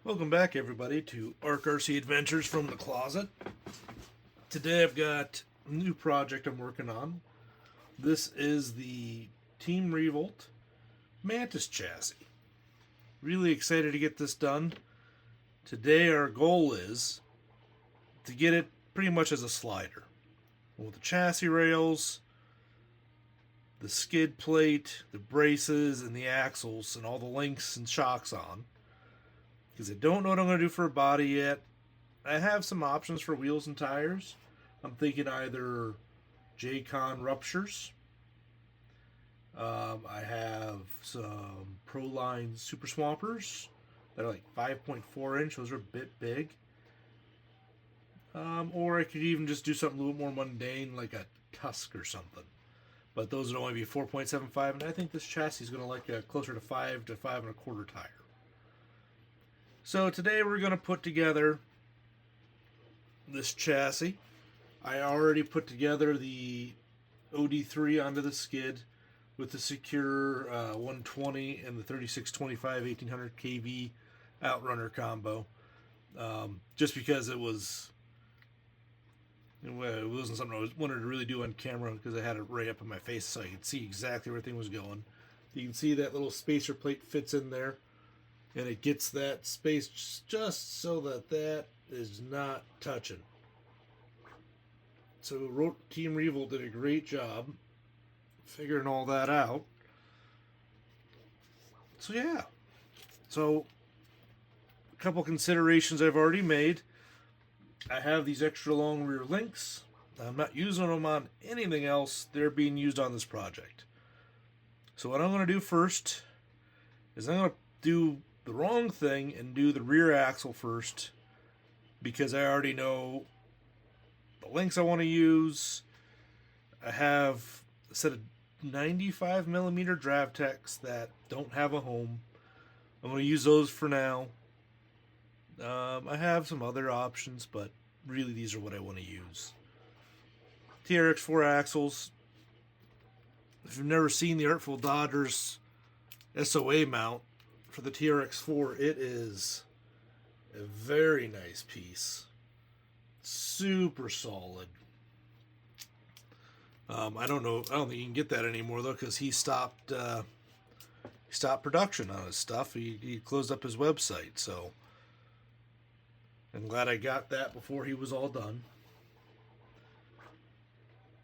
Welcome back, everybody, to Arc RC Adventures from the Closet. Today I've got a new project I'm working on. This is the Team Revolt Mantis chassis. Really excited to get this done. Today our goal is to get it pretty much as a slider. With the chassis rails, the skid plate, the braces, and the axles, and all the links and shocks on. Because I don't know what I'm going to do for a body yet. I have some options for wheels and tires. I'm thinking either J-Con ruptures. I have some Proline Super Swampers that are like 5.4 inch. Those are a bit big. Or I could even just do something a little more mundane like a Tusk or something. But those would only be 4.75, and I think this chassis is going to like a closer to 5 to 5.25 tire. So today we're going to put together this chassis. I already put together the OD3 onto the skid with the secure 120 and the 3625 1800 kV outrunner combo. Just because it wasn't something I wanted to really do on camera because I had it right up in my face so I could see exactly where everything was going. You can see that little spacer plate fits in there. And it gets that space just so that is not touching. So Team Revolt did a great job figuring all that out. So yeah. So a couple considerations I've already made. I have these extra long rear links. I'm not using them on anything else. They're being used on this project. So what I'm going to do first is I'm going to do the wrong thing and do the rear axle first because I already know the links I want to use. I have a set of 95 millimeter Dravtecs that don't have a home. I'm going to use those for now. I have some other options, but really these are what I want to use. TRX 4 axles. If you've never seen the Artful Dodgers SOA mount, for the TRX4, it is a very nice piece. Super solid. I don't think you can get that anymore though, because he stopped production on his stuff. He closed up his website, so I'm glad I got that before he was all done.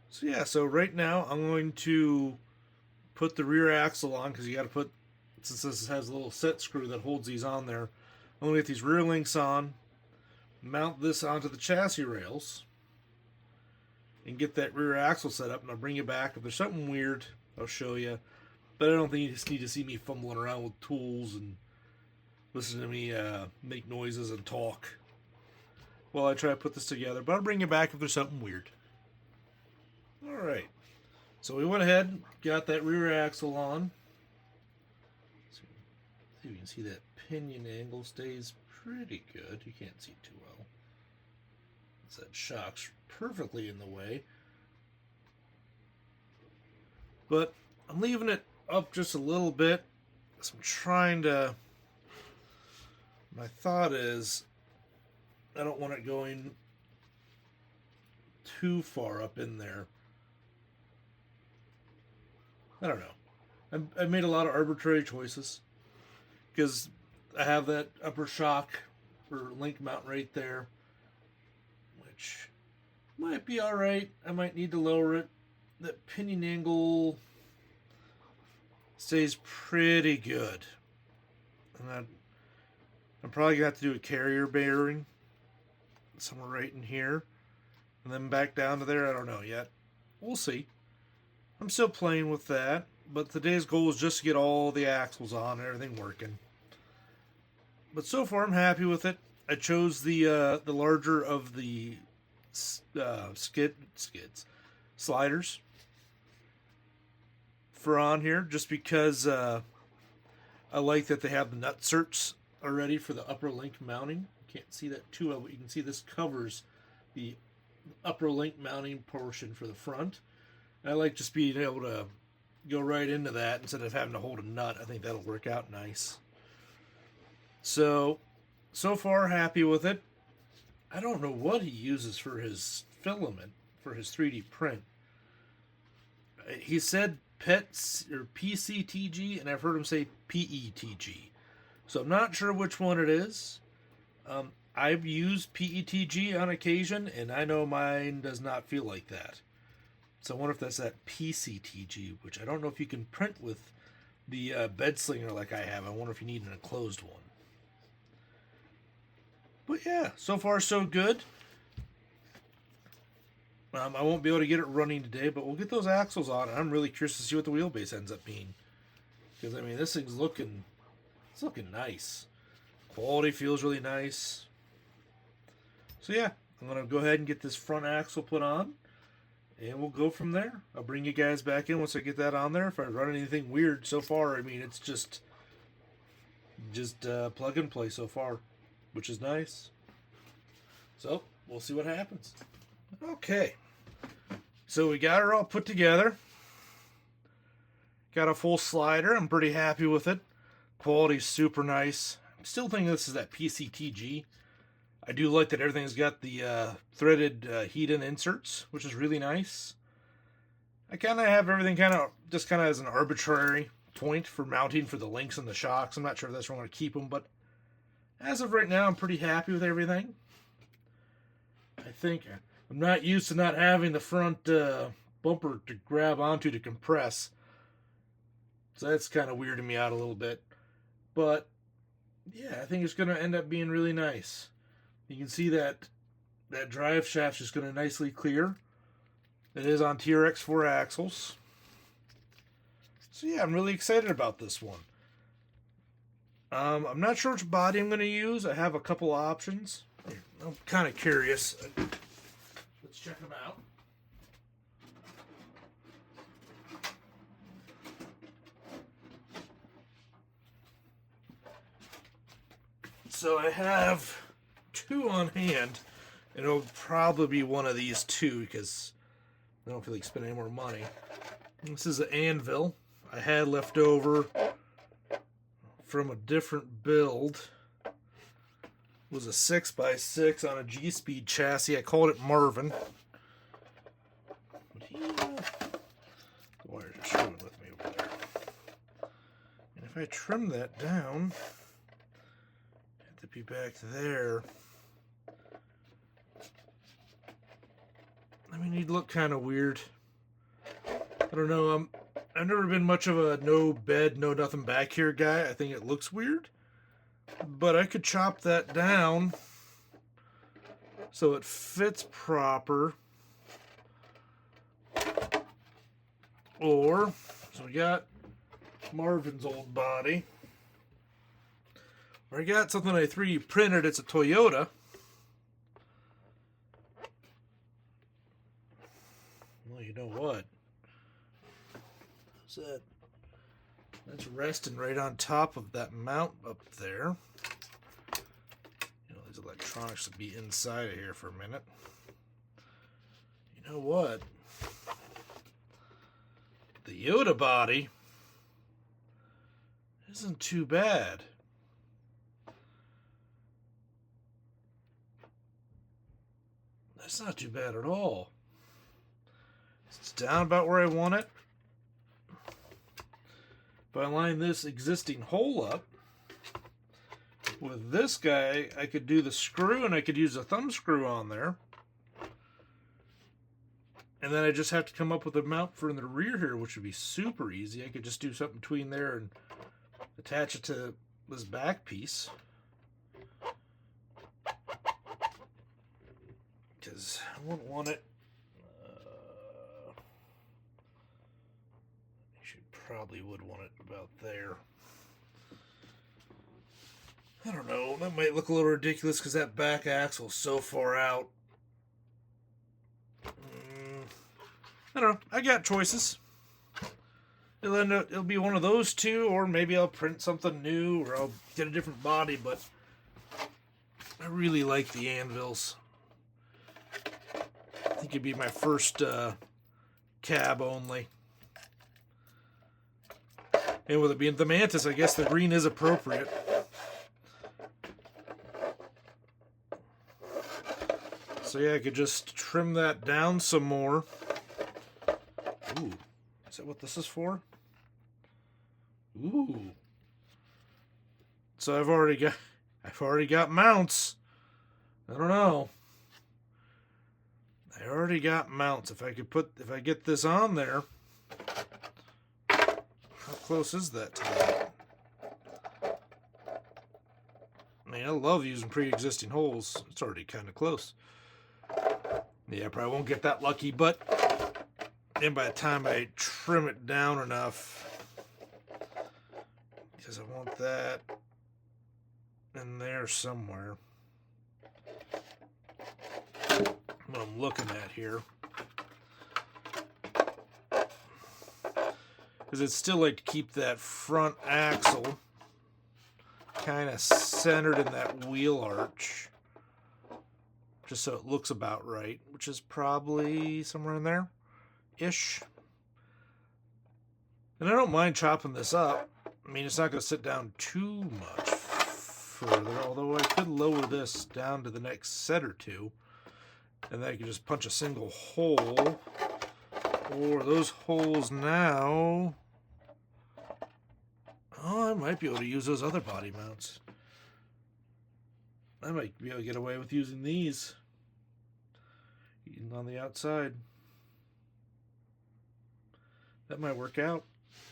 So yeah, so right now I'm going to put the rear axle on because you got to put. Since this has a little set screw that holds these on there, I'm going to get these rear links on, mount this onto the chassis rails, and get that rear axle set up, and I'll bring you back. If there's something weird, I'll show you. But I don't think you just need to see me fumbling around with tools and listen to me make noises and talk while I try to put this together. But I'll bring you back if there's something weird. Alright, so we went ahead, got that rear axle on. You can see that pinion angle stays pretty good. You can't see too well. That shock's perfectly in the way. But I'm leaving it up just a little bit. So I'm trying to... My thought is I don't want it going too far up in there. I don't know. I've made a lot of arbitrary choices. Because I have that upper shock or link mount right there, which might be alright. I might need to lower it. That pinion angle stays pretty good. And I'm probably going to have to do a carrier bearing somewhere right in here. And then back down to there. I don't know yet. We'll see. I'm still playing with that. But today's goal is just to get all the axles on and everything working. But so far I'm happy with it. I chose the larger of the sliders for on here just because I like that they have the nut certs already for the upper link mounting. You can't see that too well, but you can see this covers the upper link mounting portion for the front. And I like just being able to go right into that instead of having to hold a nut. I think that'll work out nice. So so far, happy with it. I don't know what he uses for his filament, for his 3D print. He said PETs or PCTG, and I've heard him say PETG. So I'm not sure which one it is. I've used PETG on occasion, and I know mine does not feel like that. So I wonder if that's that PCTG, which I don't know if you can print with the bed slinger like I have. I wonder if you need an enclosed one. But yeah, so far so good. I won't be able to get it running today, but we'll get those axles on. I'm really curious to see what the wheelbase ends up being. Because, I mean, this thing's looking nice. Quality feels really nice. So yeah, I'm going to go ahead and get this front axle put on. And we'll go from there. I'll bring you guys back in once I get that on there. If I run anything weird so far, I mean, it's just plug and play so far, which is nice. So, we'll see what happens. Okay. So we got her all put together. Got a full slider. I'm pretty happy with it. Quality's super nice. I'm still thinking this is that PCTG. I do like that everything's got the threaded heat-in inserts, which is really nice. I kind of have everything kind of as an arbitrary point for mounting for the links and the shocks. I'm not sure if that's where I'm going to keep them, but as of right now, I'm pretty happy with everything. I think I'm not used to not having the front bumper to grab onto to compress. So that's kind of weirding me out a little bit. But yeah, I think it's going to end up being really nice. You can see that drive shaft's just going to nicely clear. It is on TRX4 axles. So yeah, I'm really excited about this one. I'm not sure which body I'm going to use. I have a couple options. I'm kind of curious. Let's check them out. So I have two on hand, and it'll probably be one of these two because I don't feel like spending any more money. This is an anvil I had left over from a different build. It was a 6x6 on a G-Speed chassis. I called it Marvin. But the wires are screwing with me over there. And if I trim that down, I have to be back there. I mean, he'd look kind of weird. I don't know. I've never been much of a no bed, no nothing back here guy. I think it looks weird. But I could chop that down so it fits proper. Or, so we got Marvin's old body. Or I got something I 3D printed. It's a Toyota. Well, you know what? What's that? That's resting right on top of that mount up there. You know, these electronics will be inside of here for a minute. You know what? The Yoda body isn't too bad. That's not too bad at all. It's down about where I want it. If I line this existing hole up with this guy, I could do the screw and I could use a thumb screw on there. And then I just have to come up with a mount for in the rear here, which would be super easy. I could just do something between there and attach it to this back piece. Because I wouldn't want it. Probably would want it about there. I don't know. That might look a little ridiculous because that back axle is so far out. I don't know. I got choices. It'll be one of those two, or maybe I'll print something new, or I'll get a different body. But I really like the anvils. I think it'd be my first cab only. And with it being the Mantis, I guess the green is appropriate. So yeah, I could just trim that down some more. Ooh, is that what this is for? Ooh. So I've already got mounts. I don't know. I already got mounts. If I get this on there, how close is that to that? I mean, I love using pre-existing holes. It's already kind of close. Yeah, I probably won't get that lucky, but then by the time I trim it down enough, because I want that in there somewhere. What I'm looking at here. Because it's still like to keep that front axle kind of centered in that wheel arch. Just so it looks about right, which is probably somewhere in there ish. And I don't mind chopping this up. I mean, it's not going to sit down too much further, although I could lower this down to the next set or two, and then I can just punch a single hole, or those holes now. Oh, I might be able to use those other body mounts. I might be able to get away with using these even on the outside. That might work out.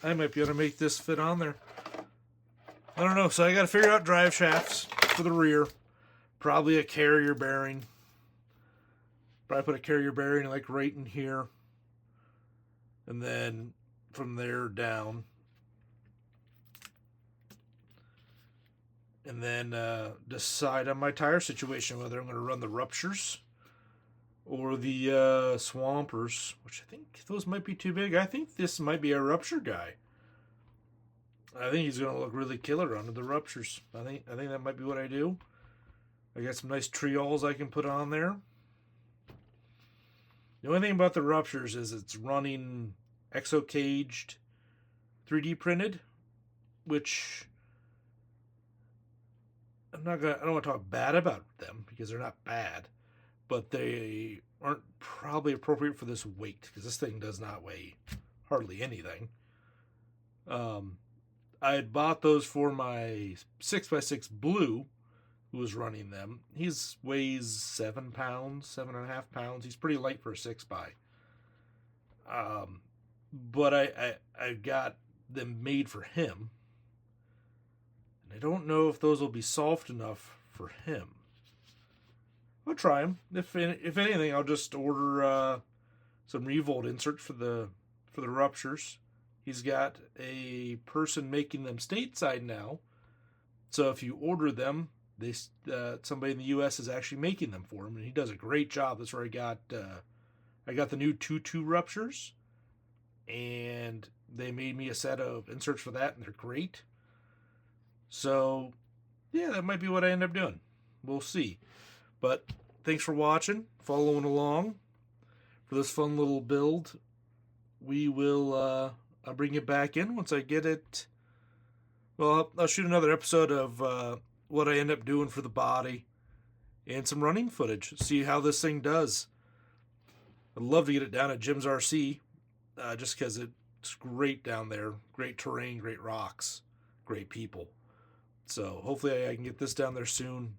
I might be able to make this fit on there. I don't know. So I got to figure out drive shafts for the rear. Probably a carrier bearing. Probably put a carrier bearing like right in here. And then from there down. And then decide on my tire situation, whether I'm going to run the ruptures or the swampers, which I think those might be too big. I think this might be a rupture guy. I think he's going to look really killer under the ruptures. I think that might be what I do. I got some nice trioles I can put on there. The only thing about the ruptures is it's running exo-caged 3D printed, which I don't want to talk bad about them because they're not bad, but they aren't probably appropriate for this weight because this thing does not weigh hardly anything. I had bought those for my 6x6 Blue, who was running them. He weighs 7 pounds, 7.5 pounds. He's pretty light for a 6x. But I got them made for him. And I don't know if those will be soft enough for him. I'll try them. If anything, I'll just order some Revolt inserts for the ruptures. He's got a person making them stateside now, so if you order them, somebody in the U.S. is actually making them for him, and he does a great job. That's where I got the new 2.2 ruptures, and they made me a set of inserts for that, and they're great. So, yeah, that might be what I end up doing. We'll see. But thanks for watching, following along for this fun little build. We will I'll bring it back in once I get it. Well, I'll shoot another episode of what I end up doing for the body and some running footage. See how this thing does. I'd love to get it down at Jim's RC just because it's great down there. Great terrain, great rocks, great people. So hopefully I can get this down there soon.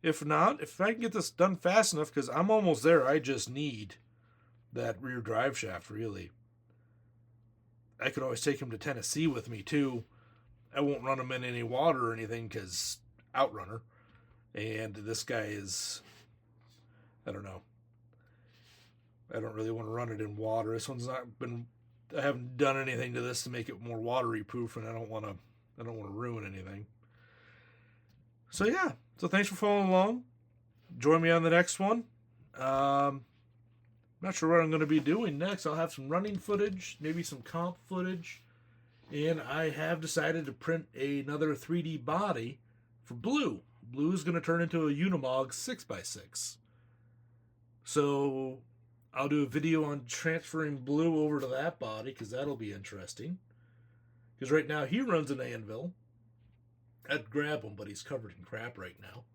If not, if I can get this done fast enough, because I'm almost there, I just need that rear drive shaft, really. I could always take him to Tennessee with me, too. I won't run him in any water or anything, because outrunner. And this guy is, I don't know. I don't really want to run it in water. This one's not been, I haven't done anything to this to make it more watery proof, and I don't want to ruin anything. So yeah, so thanks for following along. Join me on the next one. Not sure what I'm going to be doing next. I'll have some running footage, maybe some comp footage, and I have decided to print another 3D body for Blue. Blue is going to turn into a Unimog 6x6. So I'll do a video on transferring Blue over to that body, because that'll be interesting. Because right now he runs an anvil. I'd grab him, but he's covered in crap right now.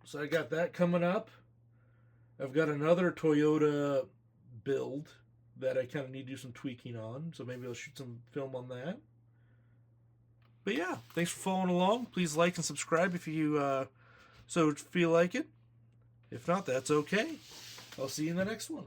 So I got that coming up. I've got another Toyota build that I kind of need to do some tweaking on. So maybe I'll shoot some film on that. But yeah, thanks for following along. Please like and subscribe if you so feel like it. If not, that's okay. I'll see you in the next one.